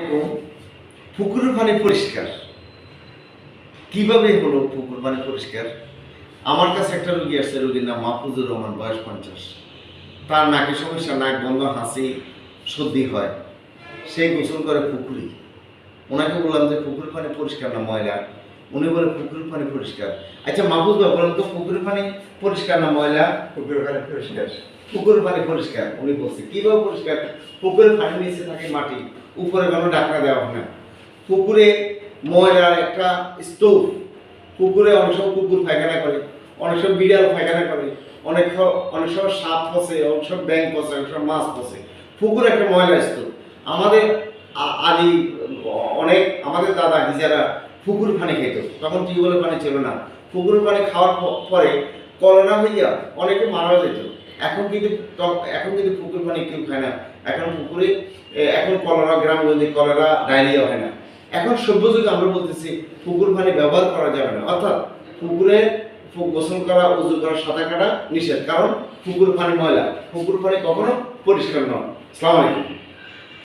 আলাইকুম। পুকুরের পানি পরিষ্কার কিভাবে হলো? পুকুর পানি পরিষ্কার, আমার কাছে একটা রোগী আসছে, রোগীর নাম মাহফুজুর রহমান, বয়স 50। তার নাকে সমস্যা, নাক বন্ধ, হাসি, সর্দি হয়। সে গোসল করে পুকুরে। ওনাকে বললাম যে পুকুরের পানি পরিষ্কার না ময়লা? উনি বলে পুকুরের পানি পরিষ্কার। আচ্ছা মাহফুজ ভাই বলেন তো, পুকুরের পানি পরিষ্কার না ময়লা? পুকুরের পানি পরিষ্কার। পুকুরের পানি পরিষ্কার। উনি বলছে কিভাবে পরিষ্কার? পুকুরের পানি নিচে থাকে মাটি, উপরে কোনো ঢাকনা দেওয়া হয় না। পুকুরে ময়লার একটা স্তূপ। পুকুরে অনেক সময় কুকুর পায়খানা করে, অনেক সময় বিড়াল পায়খানা করে, অনেক সময় সাপ পচে, অনেক সময় ব্যাঙ পচে, অনেক সময় মাছ পচে। পুকুর একটা ময়লা স্তূপ। আমাদের আদি অনেক আমাদের দাদা হিজারা পুকুর পানি খেত, তখন টিউবওয়েলের পানি ছিল না। পুকুরের পানি খাওয়ার পরে করোনা হইয়া অনেকে মারা যেত। এখন কিন্তু পুকুর পানি কেউ খায় না। এখন পুকুরে এখন কলেরা, গ্রামগঞ্জে কলেরা, ডায়রিয়া হয় না। এখন সভ্য যুগে আমরা বলতেছি পুকুর পানি ব্যবহার করা যাবে না, অর্থাৎ পুকুরে গোসল করা, উজু করা, সাঁতার কাটা নিষেধ, কারণ পুকুর পানি ময়লা। পুকুর পানি কখনো পরিষ্কার নয়। আসসালামু আলাইকুম।